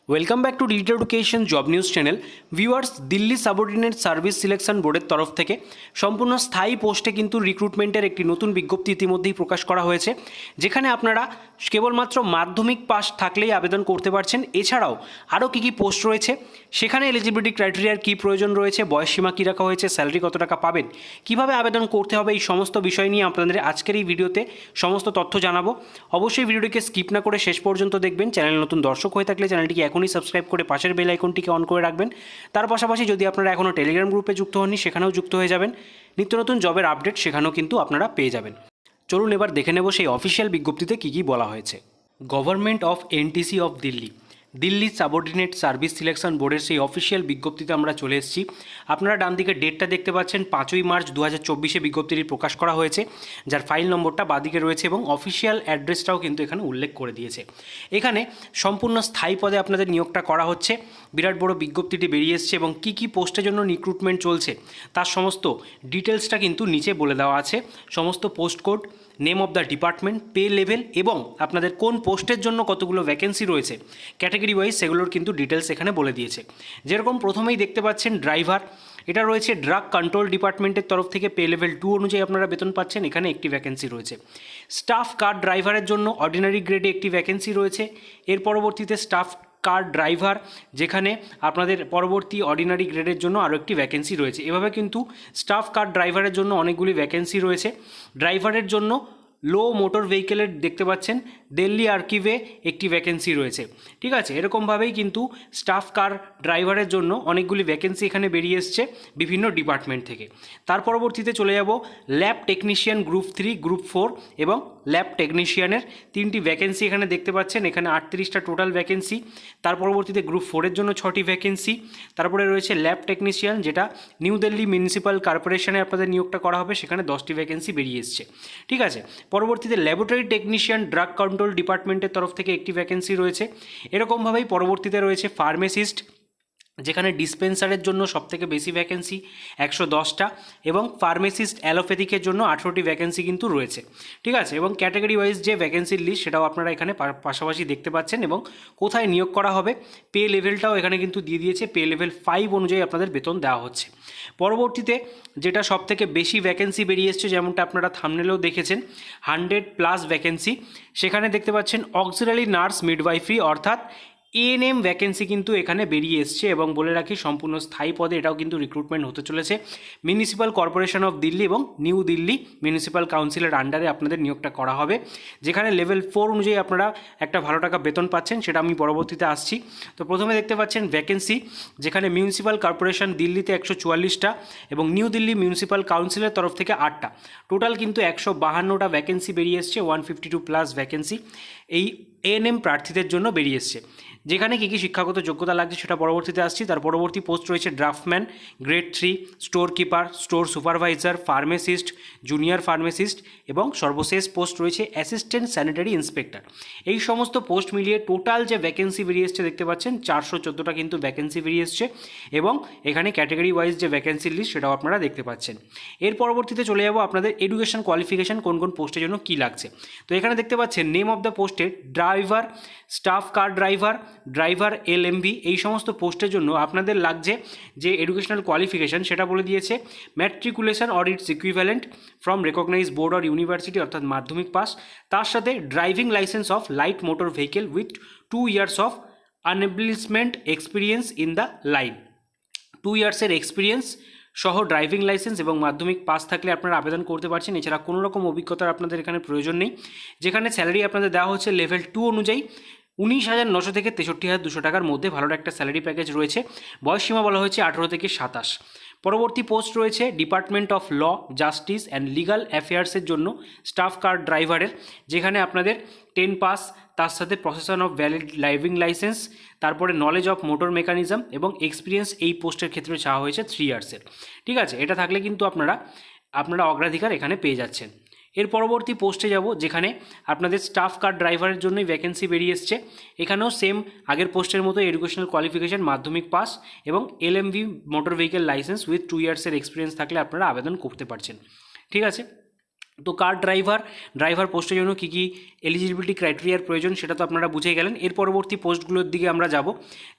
Welcome back to digital education job news channel. Viewers, Delhi subordinate service selection বোর্ডের তরফ থেকে সম্পূর্ণ স্থায়ী পোস্টে কিন্তু রিক্রুটমেন্টের একটি নতুন বিজ্ঞপ্তি ইতিমধ্যেই প্রকাশ করা হয়েছে, যেখানে আপনারা কেবলমাত্র মাধ্যমিক পাস থাকলেই আবেদন করতে পারছেন। এছাড়াও আরও কী কী পোস্ট রয়েছে, সেখানে এলিজিবিলিটি ক্রাইটেরিয়ার কী প্রয়োজন রয়েছে, বয়সসীমা কী রাখা হয়েছে, স্যালারি কত টাকা পাবেন, কীভাবে আবেদন করতে হবে, এই সমস্ত বিষয় নিয়ে আপনাদের আজকের এই ভিডিওতে সমস্ত তথ্য জানাবো। অবশ্যই ভিডিওটিকে স্কিপ না করে শেষ পর্যন্ত দেখবেন। চ্যানেল নতুন দর্শক হয়ে থাকলে চ্যানেলটিকে এখনই সাবস্ক্রাইব করে পাশের বেল আইকনটিকে অন করে রাখবেন। তার পাশাপাশি যদি আপনারা এখনও টেলিগ্রাম গ্রুপে যুক্ত হননি, সেখানেও যুক্ত হয়ে যাবেন। নিত্য নতুন জবের আপডেট সেখানেও কিন্তু আপনারা পেয়ে যাবেন। চলুন এবার দেখে নেব সেই অফিসিয়াল বিজ্ঞপ্তিতে কী কী বলা হয়েছে। Government of NTC of Delhi, Delhi subordinate service selection বোর্ডের সেই অফিসিয়াল বিজ্ঞপ্তিতে আমরা চলে এসেছি। আপনারা ডান দিকে ডেটটা দেখতে পাচ্ছেন, 5ই মার্চ 2024 বিজ্ঞপ্তিটি প্রকাশ করা হয়েছে, যার ফাইল নম্বরটা বাদিকে রয়েছে এবং অফিসিয়াল অ্যাড্রেসটাও কিন্তু এখানে উল্লেখ করে দিয়েছে। এখানে সম্পূর্ণ স্থায়ী পদে আপনাদের নিয়োগটা করা হচ্ছে। বিরাট বড় বিজ্ঞপ্তিটি বেরিয়ে এসছে এবং কী কী পোস্টের জন্য রিক্রুটমেন্ট চলছে তার সমস্ত ডিটেলসটা কিন্তু নিচে বলে দেওয়া আছে। সমস্ত post code, name of the department, pay level এবং আপনাদের কোন পোস্টের জন্য কতগুলো ভ্যাকেন্সি রয়েছে ক্যাটাগরি ওয়াইজ, সেগুলোর কিন্তু ডিটেলস এখানে বলে দিয়েছে। যেরকম প্রথমেই দেখতে পাচ্ছেন ড্রাইভার, এটা রয়েছে ড্রাগ কন্ট্রোল ডিপার্টমেন্টের তরফ থেকে, পে লেভেল 2 অনুযায়ী আপনারা বেতন পাচ্ছেন। এখানে একটি ভ্যাকেন্সি রয়েছে। স্টাফ কার ড্রাইভারের জন্য অর্ডিনারি গ্রেডে একটি ভ্যাকেন্সি রয়েছে। এর পরবর্তীতে স্টাফ কার ড্রাইভার, যেখানে আপনাদের পরবর্তী অর্ডিনারি গ্রেডের জন্য আরও একটি ভ্যাকেন্সি রয়েছে। এভাবে কিন্তু স্টাফ কার ড্রাইভারের জন্য অনেকগুলি ভ্যাকেন্সি রয়েছে। ড্রাইভারের জন্য লো মোটর ভেহিকেলের দেখতে পাচ্ছেন দিল্লি আর্কিভে একটি ভ্যাকেন্সি রয়েছে। ঠিক আছে, এরকমভাবেই কিন্তু স্টাফ কার ড্রাইভারের জন্য অনেকগুলি ভ্যাকেন্সি এখানে বেরিয়ে এসছে বিভিন্ন ডিপার্টমেন্ট থেকে। তার পরবর্তীতে চলে যাব ল্যাব টেকনিশিয়ান গ্রুপ 3, গ্রুপ 4 এবং ল্যাব টেকনিশিয়ানের 3টি ভ্যাকেন্সি এখানে দেখতে পাচ্ছেন। এখানে 38টা টোটাল ভ্যাকেন্সি। তার পরবর্তীতে গ্রুপ 4-এর জন্য 6টি ভ্যাকেন্সি। তারপরে রয়েছে ল্যাব টেকনিশিয়ান, যেটা নিউ দিল্লি মিউনিসিপ্যাল কর্পোরেশনে আপনাদের নিয়োগটা করা হবে, সেখানে 10টি ভ্যাকেন্সি বেরিয়ে এসছে। ঠিক আছে, পরবর্তীতে ল্যাবরেটরি টেকনিশিয়ান ড্রাগ কন্ট্রোল ডিপার্টমেন্টের তরফ থেকে একটি ভ্যাকেন্সি রয়েছে। এরকমভাবেই পরবর্তীতে রয়েছে ফার্মাসিস্ট, যেখানে ডিসপেন্সারের জন্য সবথেকে বেশি ভ্যাকেন্সি 110টা এবং ফার্মাসিস্ট অ্যালোপ্যাথিকের জন্য 18টি ভ্যাকেন্সি কিন্তু রয়েছে। ঠিক আছে, এবং ক্যাটাগরি ওয়াইজ যে ভ্যাকেন্সির লিস্ট সেটাও আপনারা এখানে পাশাপাশি দেখতে পাচ্ছেন এবং কোথায় নিয়োগ করা হবে, পে লেভেলটাও এখানে কিন্তু দিয়ে দিয়েছে। পে লেভেল 5 অনুযায়ী আপনাদের বেতন দেওয়া হচ্ছে। পরবর্তীতে যেটা সবথেকে বেশি ভ্যাকেন্সি বেরিয়ে এসছে, যেমনটা আপনারা থাম্বনেলেও দেখেছেন, 100+ ভ্যাকেন্সি, সেখানে দেখতে পাচ্ছেন অক্সিলারি নার্স মিডওয়াইফারি অর্থাৎ এএনএম ভ্যাকেন্সি কিন্তু এখানে বেরিয়ে এসছে। এবং বলে রাখি, সম্পূর্ণ স্থায়ী পদে এটাও কিন্তু রিক্রুটমেন্ট হতে চলেছে। মিউনিসিপ্যাল কর্পোরেশন অফ দিল্লি এবং নিউ দিল্লি মিউনিসিপ্যাল কাউন্সিলের আন্ডারে আপনাদের নিয়োগটা করা হবে, যেখানে লেভেল 4 অনুযায়ী আপনারা একটা ভালো টাকা বেতন পাচ্ছেন, সেটা আমি পরবর্তীতে আসছি। তো প্রথমে দেখতে পাচ্ছেন ভ্যাকেন্সি, যেখানে মিউনিসিপ্যাল কর্পোরেশন দিল্লিতে 144টা এবং নিউ দিল্লি মিউনিসিপ্যাল কাউন্সিলের তরফ থেকে 8টা, টোটাল কিন্তু 152টা ভ্যাকেন্সি বেরিয়ে এসছে। 152+ ভ্যাকেন্সি এই এএনএম প্রার্থীদের জন্য বেরিয়ে এসছে। যেখানে কী কী শিক্ষাগত যোগ্যতা লাগছে সেটা পরবর্তীতে আসছি। তার পরবর্তী পোস্ট রয়েছে draughtsman grade 3, store keeper, store supervisor, pharmacist, junior pharmacist এবং সর্বশেষ পোস্ট রয়েছে অ্যাসিস্ট্যান্ট স্যানিটারি ইন্সপেক্টর। এই সমস্ত পোস্ট মিলিয়ে টোটাল যে ভ্যাকেন্সি বেরিয়ে এসছে দেখতে পাচ্ছেন 414টা কিন্তু ভ্যাকেন্সি বেরিয়ে এসছে এবং এখানে ক্যাটাগরি ওয়াইজ যে ভ্যাকেন্সির লিস্ট সেটাও আপনারা দেখতে পাচ্ছেন। এর পরবর্তীতে চলে যাব আপনাদের এডুকেশন কোয়ালিফিকেশান কোন কোন পোস্টের জন্য কী লাগছে। তো এখানে দেখতে পাচ্ছেন নেম অফ দ্য পোস্টের driver, staff car driver, driver LMV, এই সমস্ত পোস্টের জন্য আপনাদের লাগছে যে এডুকেশনাল কোয়ালিফিকেশান সেটা বলে দিয়েছে matriculation or its equivalent from recognise board or university, অর্থাৎ মাধ্যমিক পাস। তার সাথে driving licence of light motor vehicle with 2 years of আনএবলিশমেন্ট এক্সপিরিয়েন্স ইন দ্য লাইন। 2 ইয়ার্সের এক্সপিরিয়েন্স সহ ড্রাইভিং লাইসেন্স এবং মাধ্যমিক পাস থাকলে আপনারা আবেদন করতে পারছেন। এছাড়া কোনো রকম অভিজ্ঞতার আপনাদের এখানে প্রয়োজন নেই। যেখানে স্যালারি আপনাদের দেওয়া হচ্ছে লেভেল 2 অনুযায়ী 19,900 থেকে 63,200 টাকার মধ্যে ভালো একটা স্যালারি প্যাকেজ রয়েছে। বয়সসীমা বলা হয়েছে 18 থেকে 27। পরবর্তী পোস্ট রয়েছে department of law, justice and legal অ্যাফেয়ার্সের জন্য স্টাফ কার ড্রাইভারের, যেখানে আপনাদের 10 পাস, তার সাথে procession of valid driving licence, তারপরে নলেজ অফ মোটর মেকানিজম এবং এক্সপিরিয়েন্স এই পোস্টের ক্ষেত্রে চাওয়া হয়েছে 3 ইয়ার্সের। ঠিক আছে, এটা থাকলে কিন্তু আপনারা অগ্রাধিকার এখানে পেয়ে যাচ্ছেন। এর পরবর্তী পোস্টে যাব, যেখানে আপনাদের স্টাফ কার ড্রাইভারের জন্যই ভ্যাকেন্সি বেরিয়ে এসছে। এখানেও সেম আগের পোস্টের মতো এডুকেশনাল কোয়ালিফিকেশান মাধ্যমিক পাস এবং LMV motor vehicle licence with 2 ইয়ার্সের এক্সপিরিয়েন্স থাকলে আপনারা আবেদন করতে পারছেন। ঠিক আছে, তো কার ড্রাইভার পোস্টের জন্য কী কী এলিজিবিলিটি ক্রাইটেরিয়ার প্রয়োজন সেটা তো আপনারা বুঝেই গেলেন। এর পরবর্তী পোস্টগুলোর দিকে আমরা যাব,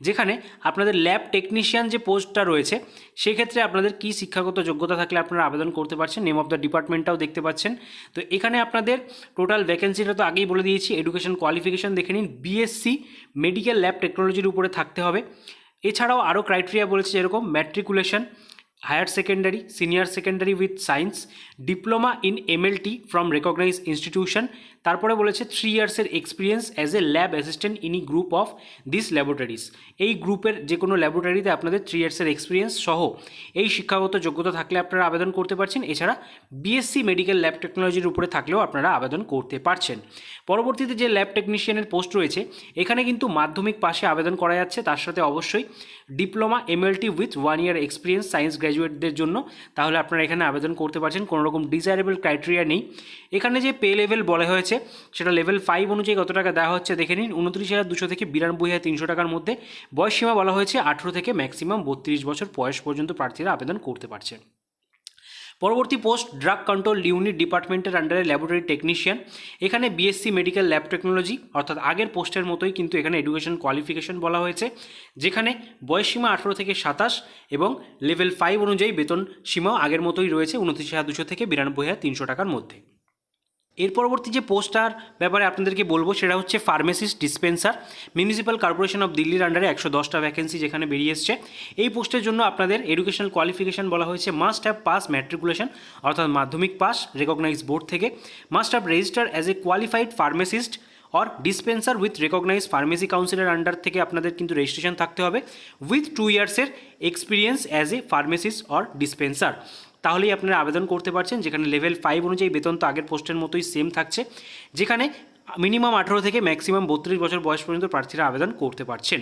যেখানে আপনাদের ল্যাব টেকনিশিয়ান যে পোস্টটা রয়েছে সেক্ষেত্রে আপনাদের কী শিক্ষাগত যোগ্যতা থাকলে আপনারা আবেদন করতে পারছেন, নেম অফ দ্য ডিপার্টমেন্টটাও দেখতে পাচ্ছেন। তো এখানে আপনাদের টোটাল ভ্যাকেন্সিটা তো আগেই বলে দিয়েছি, এডুকেশন কোয়ালিফিকেশান দেখে নিন, বিএসসি মেডিকেল ল্যাব টেকনোলজির উপরে থাকতে হবে। এছাড়াও আরও ক্রাইটেরিয়া বলেছে, যেরকম matriculation higher secondary, senior secondary with science, diploma in MLT from recognise institution, তারপরে বলেছে 3 ইয়ার্সের experience as a lab assistant in a group of this laboratories. এই গ্রুপের যে কোনো ল্যাবরেটরিতে আপনাদের 3 ইয়ার্সের এক্সপিরিয়েন্স সহ এই শিক্ষাগত যোগ্যতা থাকলে আপনারা আবেদন করতে পারছেন। এছাড়া বিএসসি মেডিকেল ল্যাব টেকনোলজির উপরে থাকলেও আপনারা আবেদন করতে পারছেন। পরবর্তীতে যে ল্যাব টেকনিশিয়ানের পোস্ট রয়েছে এখানে কিন্তু মাধ্যমিক পাশে আবেদন করা যাচ্ছে, তার সাথে অবশ্যই diploma MLT with 1 year experience science গ্র্যাজুয়েটদের জন্য, তাহলে আপনারা এখানে আবেদন করতে পারছেন। কোনো রকম ডিজায়ারেবল ক্রাইটেরিয়া নেই। এখানে যে পে লেভেল বলা হয়েছে সেটা লেভেল 5 অনুযায়ী কত টাকা দেওয়া হচ্ছে দেখে নিন, 29,200 থেকে 92,300 টাকার মধ্যে। বয়স সীমা বলা হয়েছে 18 থেকে ম্যাক্সিমাম 32 বছর বয়স পর্যন্ত প্রার্থীরা আবেদন করতে পারছেন। পরবর্তী পোস্ট ড্রাগ কন্ট্রোল ইউনিট ডিপার্টমেন্টের আন্ডারে ল্যাবরেটরি টেকনিশিয়ান। এখানে বিএসসি মেডিকেল ল্যাব টেকনোলজি, অর্থাৎ আগের পোস্টের মতোই কিন্তু এখানে এডুকেশন কোয়ালিফিকেশন বলা হয়েছে, যেখানে বয়সসীমা 18 থেকে 27 এবং লেভেল 5 অনুযায়ী বেতন সীমাও আগের মতোই রয়েছে 29,200 থেকে 92,300 টাকার মধ্যে। এর পরবর্তী যে পোস্টটার ব্যাপারে আপনাদেরকে বলবো সেটা হচ্ছে pharmacist dispenser, municipal corporation of দিল্লির আন্ডারে 110টা ভ্যাকেন্সি যেখানে বেরিয়ে এসছে। এই পোস্টের জন্য আপনাদের এডুকেশনাল কোয়ালিফিকেশান বলা হয়েছে মাস্ট হ্যাভ পাস ম্যাট্রিকুলেশন, অর্থাৎ মাধ্যমিক পাস রেকগনাইজ বোর্ড থেকে, must have register as a qualified pharmacist or dispenser with recognise pharmacy কাউন্সিলের আন্ডার থেকে আপনাদের কিন্তু রেজিস্ট্রেশন থাকতে হবে, উইথ 2 ইয়ার্সের experience as a pharmacist or dispenser, তাহলেই আপনারা আবেদন করতে পারছেন। যেখানে লেভেল 5 অনুযায়ী বেতন তো আগের পোস্টের মতোই সেম থাকছে, যেখানে মিনিমাম 18 থেকে ম্যাক্সিমাম 32 বছর বয়স পর্যন্ত প্রার্থীরা আবেদন করতে পারছেন।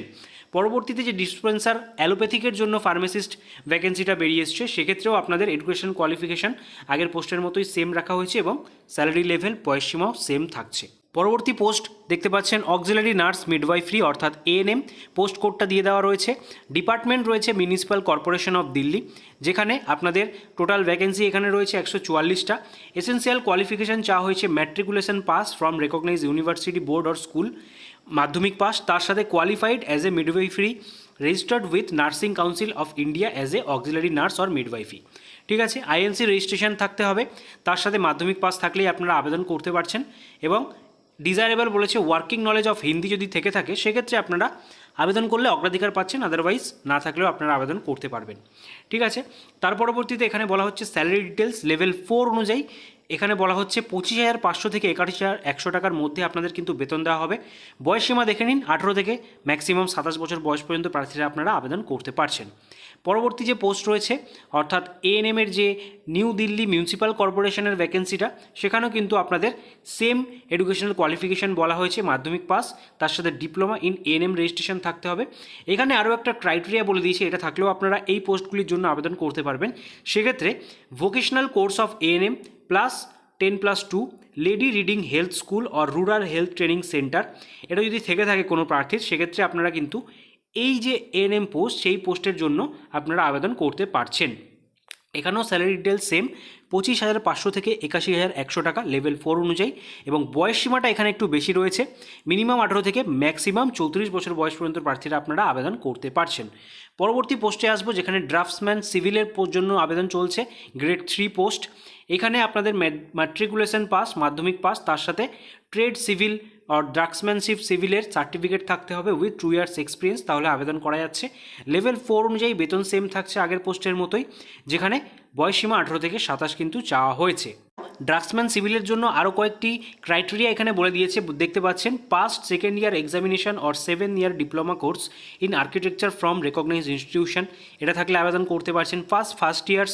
পরবর্তীতে যে ডিসপেন্সার অ্যালোপ্যাথিকের জন্য ফার্মাসিস্ট ভ্যাকেন্সিটা বেরিয়ে এসছে, সেক্ষেত্রেও আপনাদের এডুকেশন কোয়ালিফিকেশান আগের পোস্টের মতোই সেম রাখা হয়েছে এবং স্যালারি লেভেল বয়সসীমাও সেম থাকছে। পরবর্তী পোস্ট দেখতে পাচ্ছেন অক্সিলারি নার্স মিডওয়াইফারি, অর্থাৎ এএনএম, পোস্ট কোডটা দিয়ে দেওয়া রয়েছে। ডিপার্টমেন্ট রয়েছে মিউনিসিপ্যাল কর্পোরেশন অফ দিল্লি, যেখানে আপনাদের টোটাল ভ্যাকেন্সি এখানে রয়েছে 144টা। এসেন্সিয়াল কোয়ালিফিকেশান চাওয়া হয়েছে matriculation pass from recognise university board or school, মাধ্যমিক পাস, তার সাথে qualified as a midwifery registered with nursing council of India as a auxiliary nurse or midwife. ঠিক আছে, আইএনসি রেজিস্ট্রেশন থাকতে হবে, তার সাথে মাধ্যমিক পাস থাকলেই আপনারা আবেদন করতে পারছেন। এবং ডিজায়ারেবল বলেছে ওয়ার্কিং নলেজ অফ হিন্দি যদি থেকে থাকে সেক্ষেত্রে আপনারা আবেদন করলে অগ্রাধিকার পাচ্ছেন, আদারওয়াইজ না থাকলেও আপনারা আবেদন করতে পারবেন। ঠিক আছে, তার পরবর্তীতে এখানে বলা হচ্ছে স্যালারি ডিটেলস লেভেল 4 অনুযায়ী এখানে বলা হচ্ছে 25,500 থেকে 31,100 টাকার মধ্যে আপনাদের কিন্তু বেতন দেওয়া হবে। বয়সসীমা দেখে নিন, 18 থেকে ম্যাক্সিমাম 27 বছর বয়স পর্যন্ত প্রার্থীরা আপনারা আবেদন করতে পারছেন। পরবর্তী যে পোস্ট রয়েছে অর্থাৎ এএনএমের যে নিউ দিল্লি মিউনিসিপ্যাল কর্পোরেশনের ভ্যাকেন্সিটা, সেখানেও কিন্তু আপনাদের সেম এডুকেশনাল কোয়ালিফিকেশান বলা হয়েছে মাধ্যমিক পাস, তার সাথে ডিপ্লোমা ইন এএনএম রেজিস্ট্রেশন থাকতে হবে। এখানে আরও একটা ক্রাইটেরিয়া বলে দিয়েছে, এটা থাকলেও আপনারা এই পোস্টগুলির জন্য আবেদন করতে পারবেন। সেক্ষেত্রে vocational course of ANM plus 10+2 lady reading health school or rural health training centre, এটা যদি থেকে থাকে কোনো প্রার্থীর, সেক্ষেত্রে আপনারা কিন্তু এই যে এএনএম পোস্ট সেই পোস্টের জন্য আপনারা আবেদন করতে পারছেন। এখানেও স্যালারি ডিটেলস সেম, 25,500 থেকে 81,100 টাকা লেভেল 4 অনুযায়ী, এবং বয়স সীমাটা এখানে একটু বেশি রয়েছে, মিনিমাম 18 থেকে ম্যাক্সিমাম 34 বছর বয়স পর্যন্ত প্রার্থীরা আপনারা আবেদন করতে পারছেন। পরবর্তী পোস্টে আসবো, যেখানে ড্রাফটসম্যান সিভিলের জন্য আবেদন চলছে, গ্রেড 3 পোস্ট। এখানে আপনাদের ম্যাট্রিকুলেশন পাস, মাধ্যমিক পাস, তার সাথে ট্রেড সিভিল আর ড্রাফটসম্যানশিপ সিভিলের সার্টিফিকেট থাকতে হবে উইথ 2 ইয়ার্স এক্সপিরিয়েন্স, তাহলে আবেদন করা যাচ্ছে। লেভেল 4 অনুযায়ী বেতন সেম থাকছে আগের পোস্টের মতোই, যেখানে বয়সসীমা 18 থেকে 27 কিন্তু চাওয়া হয়েছে। ড্রাফটসম্যান সিভিলের জন্য আরও কয়েকটি ক্রাইটেরিয়া এখানে বলে দিয়েছে, দেখতে পাচ্ছেন passed second year examination or 7 year diploma course in architecture from recognise institution, এটা থাকলে আবেদন করতে পারছেন। First years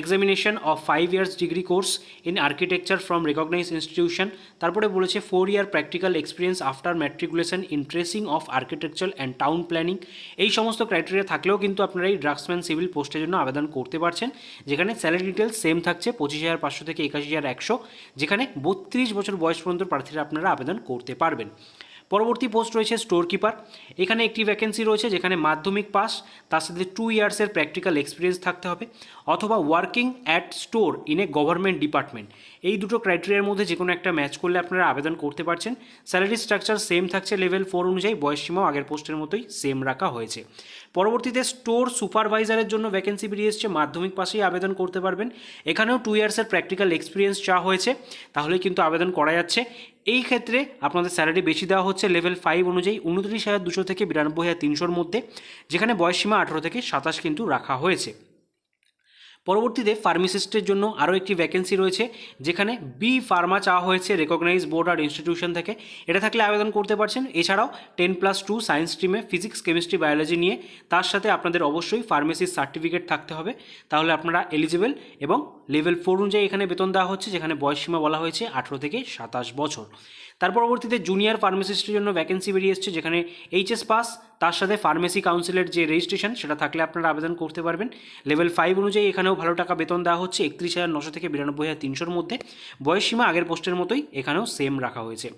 examination of 5 years degree course in architecture from recognise institution, তারপরে বলেছে 4 year practical experience after matriculation in tracing of architecture and town planning. এই সমস্ত criteria থাকলেও কিন্তু আপনারা এই ড্রাফটসম্যান সিভিল পোস্টের জন্য আবেদন করতে পারছেন, যেখানে স্যালারি ডিটেলস সেম থাকছে 25,500 থেকে 81,100, যেখানে 32 বছর বয়স পর্যন্ত প্রার্থীরা আপনারা আবেদন করতে পারবেন। পরবর্তী পোস্ট রয়েছে স্টোর কিপার। এখানে একটি ভ্যাকেন্সি রয়েছে যেখানে মাধ্যমিক পাস, তার সাথে 2 ইয়ার্সের প্র্যাকটিক্যাল এক্সপিরিয়েন্স থাকতে হবে, অথবা working at store in a government department. এই দুটো ক্রাইটেরিয়ার মধ্যে যে কোনো একটা ম্যাচ করলে আপনারা আবেদন করতে পারছেন। স্যালারি স্ট্রাকচার সেম থাকছে লেভেল 4 অনুযায়ী, বয়সসীমাও আগের পোস্টের মতোই সেম রাখা হয়েছে। পরবর্তীতে স্টোর সুপারভাইজারের জন্য ভ্যাকেন্সি বেরিয়ে এসছে, মাধ্যমিক পাশেই আবেদন করতে পারবেন। এখানেও 2 ইয়ার্সের প্র্যাকটিক্যাল এক্সপিরিয়েন্স চাওয়া হয়েছে, তাহলেই কিন্তু আবেদন করা যাচ্ছে। এই ক্ষেত্রে আপনাদের স্যালারি বেশি দেওয়া হচ্ছে লেভেল 5 অনুযায়ী 29,200 থেকে 92,300-র মধ্যে, যেখানে বয়সসীমা 18 থেকে 27 কিন্তু রাখা হয়েছে। পরবর্তীতে ফার্মাসিস্টের জন্য আরও একটি ভ্যাকেন্সি রয়েছে, যেখানে বি ফার্মা চাওয়া হয়েছে রেকগনাইজ বোর্ড আর ইনস্টিটিউশন থেকে। এটা থাকলে আবেদন করতে পারছেন। এছাড়াও 10+2 সায়েন্স স্ট্রিমে ফিজিক্স, কেমিস্ট্রি, বায়োলজি নিয়ে, তার সাথে আপনাদের অবশ্যই ফার্মেসির সার্টিফিকেট থাকতে হবে, তাহলে আপনারা এলিজিবল। এবং লেভেল 4 অনুযায়ী এখানে বেতন দেওয়া হচ্ছে, যেখানে বয়সসীমা বলা হয়েছে 18 থেকে 27 বছর। তার পরবর্তীতে জুনিয়র ফার্মাসিস্টের জন্য ভ্যাকেন্সি বেরিয়ে এসছে, যেখানে এইচএস পাস, তার সাথে ফার্মেসি কাউন্সিলের যে রেজিস্ট্রেশন সেটা থাকলে আপনারা আবেদন করতে পারবেন। লেভেল 5 অনুযায়ী এখানেও ভালো টাকা বেতন দেওয়া হচ্ছে, 31,900 থেকে 92,300-র মধ্যে। বয়সসীমা আগের পোস্টের মতোই এখানেও সেম রাখা হয়েছে।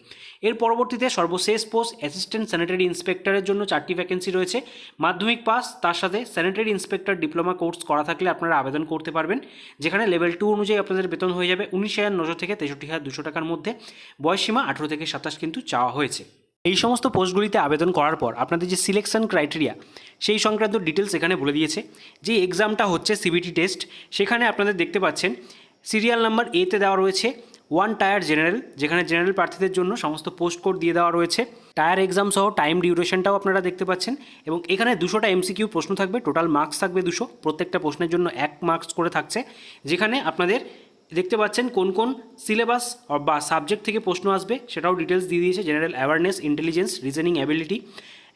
এর পরবর্তীতে সর্বশেষ পোস্ট অ্যাসিস্ট্যান্ট স্যানিটারি ইন্সপেক্টরের জন্য 4টি ভ্যাকেন্সি রয়েছে। মাধ্যমিক পাস, তার সাথে স্যানিটারি ইন্সপেক্টর ডিপ্লোমা কোর্স করা থাকলে আপনারা আবেদন করতে পারবেন, যেখানে লেভেল 2 অনুযায়ী আপনাদের বেতন হয়ে যাবে 19,900 থেকে 63,200 টাকার মধ্যে। বয়সসীমা 18 থেকে 27 কিন্তু চাওয়া হয়েছে। এই সমস্ত পোস্টগুলিতে আবেদন করার পর আপনাদের যে সিলেকশন ক্রাইটেরিয়া সেই সংক্রান্ত ডিটেলস এখানে বলে দিয়েছে। যে এক্সামটা হচ্ছে সিবিটি টেস্ট, সেখানে আপনাদের দেখতে পাচ্ছেন সিরিয়াল নাম্বার এতে দেওয়া রয়েছে 1 টায়ার জেনারেল, যেখানে জেনারেল প্রার্থীদের জন্য সমস্ত পোস্ট কোড দিয়ে দেওয়া রয়েছে। টায়ার এক্সাম সহ টাইম ডিউরেশনটাও আপনারা দেখতে পাচ্ছেন। এবং এখানে 200টা এমসিকিউ প্রশ্ন থাকবে, টোটাল মার্কস থাকবে 200, প্রত্যেকটা প্রশ্নের জন্য 1 মার্কস করে থাকছে। যেখানে আপনাদের দেখতে পাচ্ছেন কোন কোন সিলেবাস বা সাবজেক্ট থেকে প্রশ্ন আসবে সেটাও ডিটেলস দিয়ে দিয়েছে। General awareness, intelligence, reasoning ability,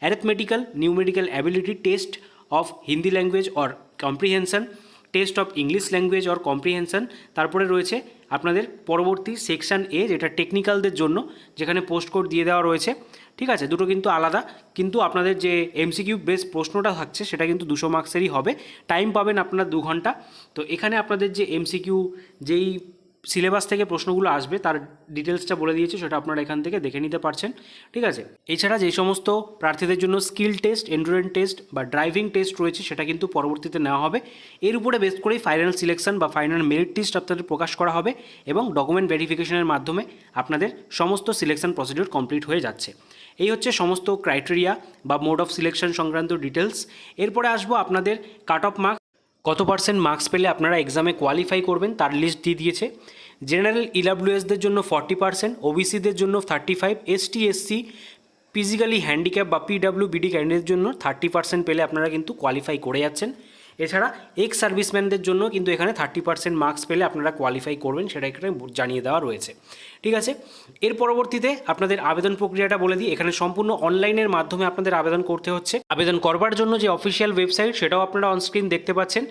arithmetical, numerical ability, test of Hindi language or comprehension, test of English language or comprehension. তারপরে রয়েছে আপনাদের পরবর্তী সেকশন এ, যেটা টেকনিক্যালদের জন্য, যেখানে পোস্ট কোড দিয়ে দেওয়া রয়েছে। ঠিক আছে, দুটো কিন্তু আলাদা, কিন্তু আপনাদের যে এমসিকিউ বেস প্রশ্নটা থাকছে সেটা কিন্তু 200 মার্কসেরই হবে। টাইম পাবেন আপনার 2 ঘন্টা। তো এখানে আপনাদের যে এমসিকিউ যেই সিলেবাস থেকে প্রশ্নগুলো আসবে তার ডিটেলসটা বলে দিয়েছে, সেটা আপনারা এখান থেকে দেখে নিতে পারছেন। ঠিক আছে, এছাড়া যে সমস্ত প্রার্থীদের জন্য স্কিল টেস্ট, এন্ডুরেন্স টেস্ট বা ড্রাইভিং টেস্ট রয়েছে সেটা কিন্তু পরবর্তীতে নেওয়া হবে। এর উপরে বেস করেই ফাইনাল সিলেকশন বা ফাইনাল মেরিট লিস্ট আপনাদের প্রকাশ করা হবে, এবং ডকুমেন্ট ভেরিফিকেশনের মাধ্যমে আপনাদের সমস্ত সিলেকশন প্রসিডিউর কমপ্লিট হয়ে যাচ্ছে। এই হচ্ছে সমস্ত ক্রাইটেরিয়া বা মোড অফ সিলেকশন সংক্রান্ত ডিটেলস। এরপরে আসবো আপনাদের কাট অফ মার্কস, কত পার্সেন্ট মার্কস পেলে আপনারা এক্সামে কোয়ালিফাই করবেন তার লিস্ট দিয়ে দিয়েছে। জেনারেল ইডাব্লিউএসদের জন্য 40%, ওবিসিদের জন্য 35%, এসটি এসসি, ফিজিক্যালি হ্যান্ডিক্যাপ বা পিডাব্লিউবিডি ক্যান্ডিডেটের জন্য 30% পেলে আপনারা কিন্তু কোয়ালিফাই করে যাচ্ছেন। এছাড়া এক্স সার্ভিসম্যানদের জন্য কিন্তু এখানে 30% মার্কস পেলে আপনারা কোয়ালিফাই করবেন, সেটা এখানে জানিয়ে দেওয়া রয়েছে। ঠিক আছে, এর পরবর্তীতে আপনাদের আবেদন প্রক্রিয়াটা বলে দিই। এখানে সম্পূর্ণ অনলাইনের মাধ্যমে আপনাদের আবেদন করতে হচ্ছে। আবেদন করবার জন্য যে অফিসিয়াল ওয়েবসাইট সেটাও আপনারা অনস্ক্রিন দেখতে পাচ্ছেন,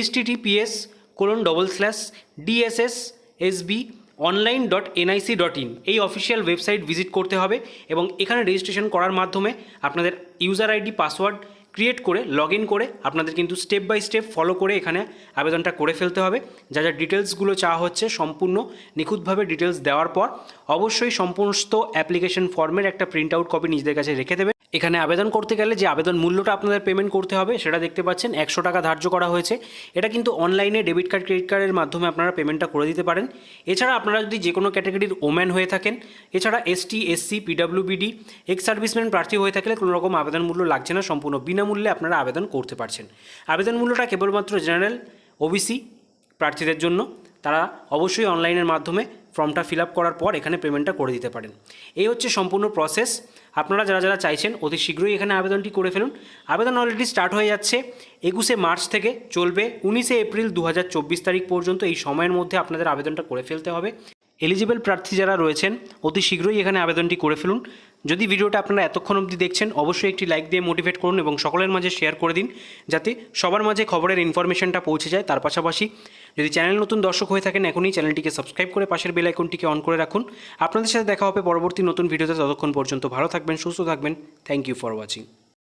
https://dssb.online.nic.in এই অফিসিয়াল ওয়েবসাইট ভিজিট করতে হবে, এবং এখানে রেজিস্ট্রেশন করার মাধ্যমে আপনাদের ইউজার আইডি, পাসওয়ার্ড ক্রিয়েট করে লগ ইন করে আপনাদের কিন্তু স্টেপ বাই স্টেপ ফলো করে এখানে আবেদনটা করে ফেলতে হবে। যা যা ডিটেলসগুলো চাওয়া হচ্ছে সম্পূর্ণ নিখুঁতভাবে ডিটেলস দেওয়ার পর অবশ্যই সমস্ত অ্যাপ্লিকেশন ফর্মের একটা প্রিন্ট আউট কপি নিজেদের কাছে রেখে দেবেন। এখানে আবেদন করতে গেলে যে আবেদন মূল্যটা আপনাদের পেমেন্ট করতে হবে সেটা দেখতে পাচ্ছেন 100 টাকা ধার্য করা হয়েছে। এটা কিন্তু অনলাইনে ডেবিট কার্ড, ক্রেডিট কার্ডের মাধ্যমে আপনারা পেমেন্টটা করে দিতে পারেন। এছাড়া আপনারা যদি যে কোনো ক্যাটাগরির ওম্যান হয়ে থাকেন, এছাড়া এসটি, এসসি, পিডাব্লিউবিডি, এক্স সার্ভিসম্যান প্রার্থী হয়ে থাকলে কোনো রকম আবেদন মূল্য লাগছে না, সম্পূর্ণ বিনামূল্যে আপনারা আবেদন করতে পারছেন। আবেদন মূল্যটা কেবলমাত্র জেনারেল, ওবিসি প্রার্থীদের জন্য। তারা অবশ্যই অনলাইনের মাধ্যমে ফর্মটা ফিল আপ করার পর এখানে পেমেন্টটা করে দিতে পারেন। এই হচ্ছে সম্পূর্ণ প্রসেস। আপনারা যারা যারা চাইছেন অতি শীঘ্রই এখানে আবেদনটি করে ফেলুন। আবেদন অলরেডি স্টার্ট হয়ে যাচ্ছে 21শে মার্চ থেকে, চলবে 19শে এপ্রিল 2024 তারিখ পর্যন্ত। এই সময়ের মধ্যে আপনাদের আবেদনটা করে ফেলতে হবে। এলিজিবল প্রার্থী যারা রয়েছেন অতি শীঘ্রই এখানে আবেদনটি করে ফেলুন। যদি ভিডিওটা আপনারা এতক্ষণ অবধি দেখছেন অবশ্যই একটি লাইক দিয়ে মোটিভেট করুন এবং সকলের মাঝে শেয়ার করে দিন, যাতে সবার মাঝে খবরের ইনফরমেশনটা পৌঁছে যায়। তার পাশাপাশি যদি চ্যানেল নতুন দর্শক হয়ে থাকেন এখনই চ্যানেলটিকে সাবস্ক্রাইব করে পাশের বেল আইকনটিকে অন করে রাখুন। আপনাদের সাথে দেখা হবে পরবর্তী নতুন ভিডিওতে। ততক্ষণ পর্যন্ত ভালো থাকবেন, সুস্থ থাকবেন। Thank you for watching.